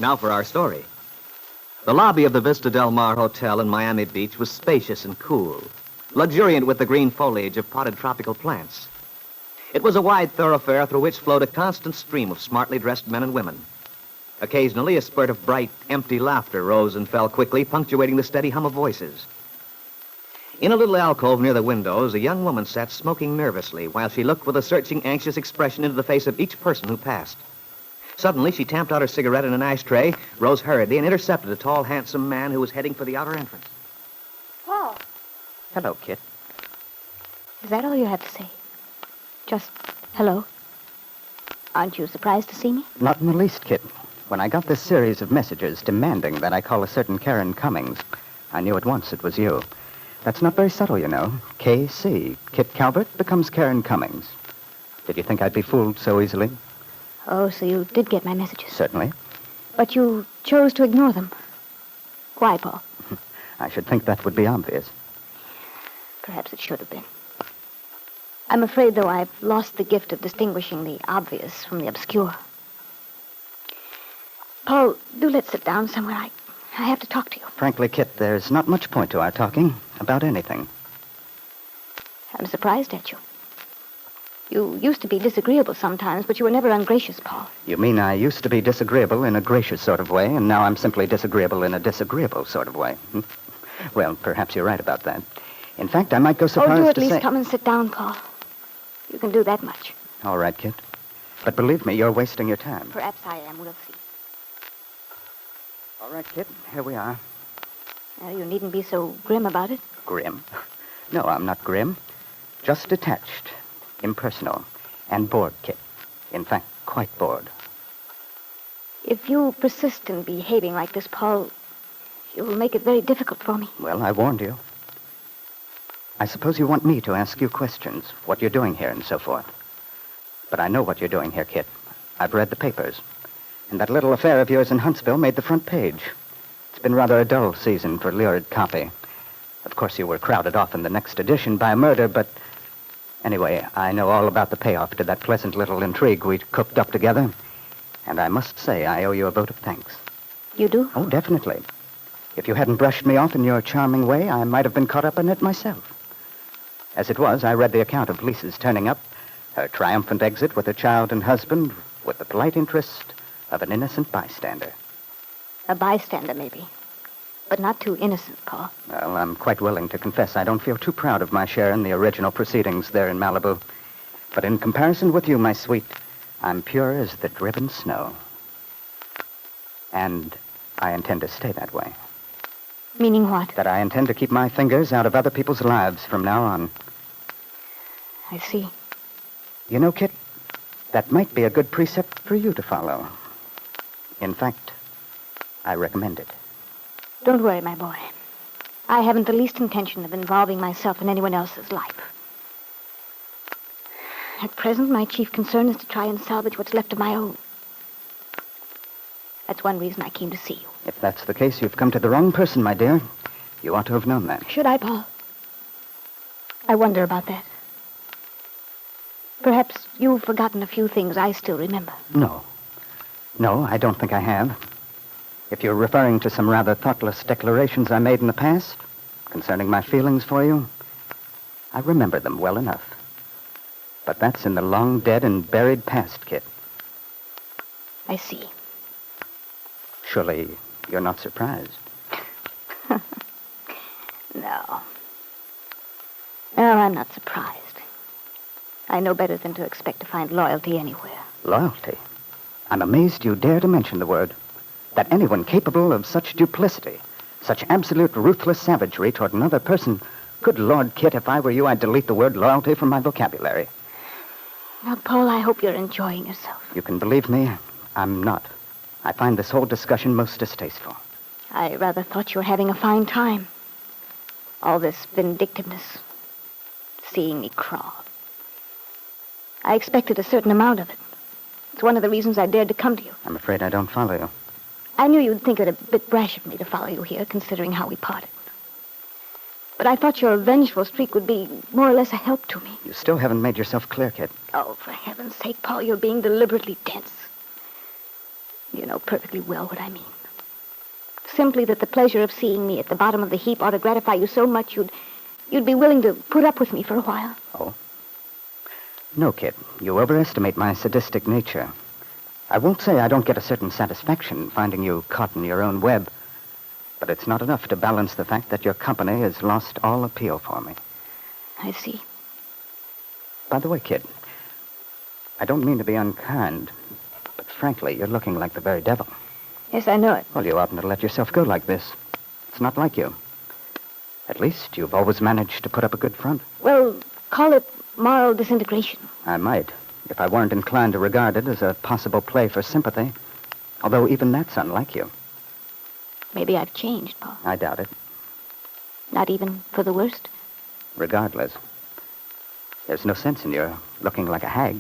Now for our story. The lobby of the Vista Del Mar Hotel in Miami Beach was spacious and cool, luxuriant with the green foliage of potted tropical plants. It was a wide thoroughfare through which flowed a constant stream of smartly dressed men and women. Occasionally, a spurt of bright, empty laughter rose and fell quickly, punctuating the steady hum of voices. In a little alcove near the windows, a young woman sat smoking nervously while she looked with a searching, anxious expression into the face of each person who passed. Suddenly, she tamped out her cigarette in an ashtray, rose hurriedly, and intercepted a tall, handsome man who was heading for the outer entrance. Paul. Hello, Kitt. Is that all you have to say? Just hello? Aren't you surprised to see me? Not in the least, Kitt. When I got this series of messages demanding that I call a certain Karen Cummings, I knew at once it was you. That's not very subtle, you know. K.C. Kitt Calvert becomes Karen Cummings. Did you think I'd be fooled so easily? Oh, so you did get my messages. Certainly. But you chose to ignore them. Why, Paul? I should think that would be obvious. Perhaps it should have been. I'm afraid, though, I've lost the gift of distinguishing the obvious from the obscure. Paul, do let's sit down somewhere. I have to talk to you. Frankly, Kitt, there's not much point to our talking about anything. I'm surprised at you. You used to be disagreeable sometimes, but you were never ungracious, Paul. You mean I used to be disagreeable in a gracious sort of way, and now I'm simply disagreeable in a disagreeable sort of way? Well, perhaps you're right about that. In fact, I might go so far as to say... Oh, do at least come and sit down, Paul. You can do that much. All right, Kitt. But believe me, you're wasting your time. Perhaps I am. We'll see. All right, Kitt, here we are. You needn't be so grim about it. Grim? No, I'm not grim. Just detached, impersonal, and bored, Kitt. In fact, quite bored. If you persist in behaving like this, Paul, you'll make it very difficult for me. Well, I warned you. I suppose you want me to ask you questions, what you're doing here and so forth. But I know what you're doing here, Kitt. I've read the papers. And that little affair of yours in Huntsville made the front page. It's been rather a dull season for lurid copy. Of course, you were crowded off in the next edition by a murder, but... Anyway, I know all about the payoff to that pleasant little intrigue we cooked up together. And I must say I owe you a vote of thanks. You do? Oh, definitely. If you hadn't brushed me off in your charming way, I might have been caught up in it myself. As it was, I read the account of Lisa's turning up, her triumphant exit with her child and husband, with the polite interest of an innocent bystander. A bystander, maybe. But not too innocent, Paul. Well, I'm quite willing to confess I don't feel too proud of my share in the original proceedings there in Malibu. But in comparison with you, my sweet, I'm pure as the driven snow. And I intend to stay that way. Meaning what? That I intend to keep my fingers out of other people's lives from now on. I see. You know, Kitt, that might be a good precept for you to follow. In fact, I recommend it. Don't worry, my boy. I haven't the least intention of involving myself in anyone else's life. At present, my chief concern is to try and salvage what's left of my own. That's one reason I came to see you. If that's the case, you've come to the wrong person, my dear. You ought to have known that. Should I, Paul? I wonder about that. Perhaps you've forgotten a few things I still remember. No. No, I don't think I have. If you're referring to some rather thoughtless declarations I made in the past concerning my feelings for you, I remember them well enough. But that's in the long dead and buried past, Kitt. I see. Surely you're not surprised. No. No, I'm not surprised. I know better than to expect to find loyalty anywhere. Loyalty? I'm amazed you dare to mention the word. That anyone capable of such duplicity, such absolute ruthless savagery toward another person... Good Lord, Kitt, if I were you, I'd delete the word loyalty from my vocabulary. Now, Paul, I hope you're enjoying yourself. You can believe me, I'm not. I find this whole discussion most distasteful. I rather thought you were having a fine time. All this vindictiveness, seeing me crawl. I expected a certain amount of it. It's one of the reasons I dared to come to you. I'm afraid I don't follow you. I knew you'd think it a bit brash of me to follow you here, considering how we parted. But I thought your vengeful streak would be more or less a help to me. You still haven't made yourself clear, Kitt. Oh, for heaven's sake, Paul, you're being deliberately dense. You know perfectly well what I mean. Simply that the pleasure of seeing me at the bottom of the heap ought to gratify you so much you'd be willing to put up with me for a while. Oh? No, Kitt. You overestimate my sadistic nature. I won't say I don't get a certain satisfaction finding you caught in your own web, but it's not enough to balance the fact that your company has lost all appeal for me. I see. By the way, Kitt, I don't mean to be unkind, but frankly, you're looking like the very devil. Yes, I know it. Well, you oughtn't to let yourself go like this. It's not like you. At least you've always managed to put up a good front. Well, call it moral disintegration. I might, if I weren't inclined to regard it as a possible play for sympathy. Although even that's unlike you. Maybe I've changed, Paul. I doubt it. Not even for the worst? Regardless, there's no sense in your looking like a hag.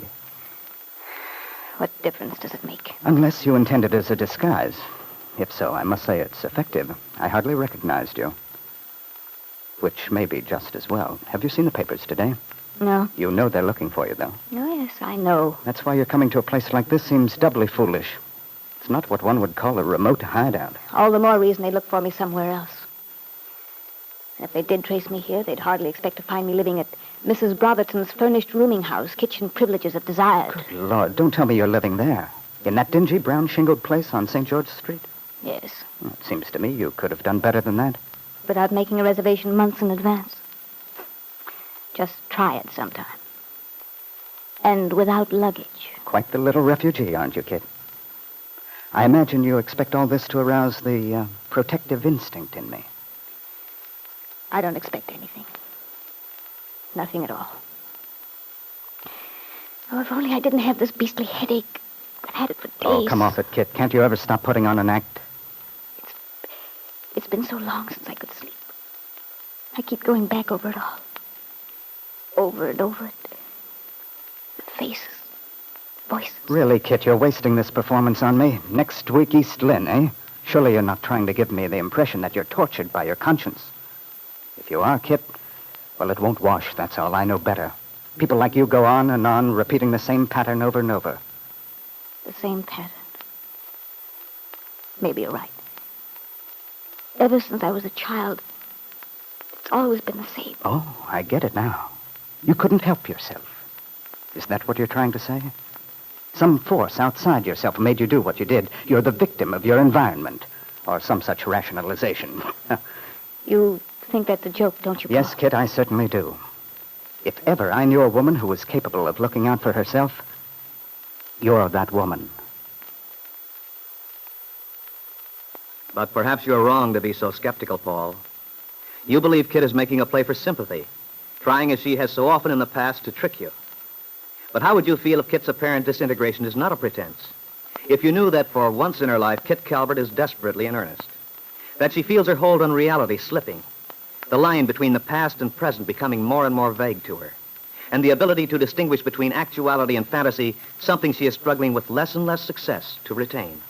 What difference does it make? Unless you intend it as a disguise. If so, I must say it's effective. I hardly recognized you. Which may be just as well. Have you seen the papers today? No. You know they're looking for you, though. Oh, yes, I know. That's why your coming to a place like this seems doubly foolish. It's not what one would call a remote hideout. All the more reason they'd look for me somewhere else. And if they did trace me here, they'd hardly expect to find me living at Mrs. Brotherton's furnished rooming house, kitchen privileges if desired. Good Lord, don't tell me you're living there. In that dingy, brown-shingled place on St. George Street? Yes, Well, it seems to me you could have done better than that. without making a reservation months in advance. Just try it sometime. And without luggage. Quite the little refugee, aren't you, Kitt? I imagine you expect all this to arouse the protective instinct in me. I don't expect anything. Nothing at all. Oh, if only I didn't have this beastly headache. I've had it for days. Oh, come off it, Kitt. Can't you ever stop putting on an act? It's been so long since I could sleep. I keep going back over it all. Over and over it. The faces. Voices. Really, Kitt, you're wasting this performance on me. Next week, East Lynne, eh? Surely you're not trying to give me the impression that you're tortured by your conscience. If you are, Kitt, well, it won't wash, that's all. I know better. People like you go on and on, repeating the same pattern over and over. The same pattern. Maybe you're right. Ever since I was a child, it's always been the same. Oh, I get it now. You couldn't help yourself. Is that what you're trying to say? Some force outside yourself made you do what you did. You're the victim of your environment, or some such rationalization. You think that's a joke, don't you, Paul? Yes, Kitt, I certainly do. If ever I knew a woman who was capable of looking out for herself, you're that woman. But perhaps you're wrong to be so skeptical, Paul. You believe Kitt is making a play for sympathy, trying as she has so often in the past to trick you. But how would you feel if Kitt's apparent disintegration is not a pretense? If you knew that for once in her life, Kitt Calvert is desperately in earnest, that she feels her hold on reality slipping, the line between the past and present becoming more and more vague to her, and the ability to distinguish between actuality and fantasy, something she is struggling with less and less success to retain.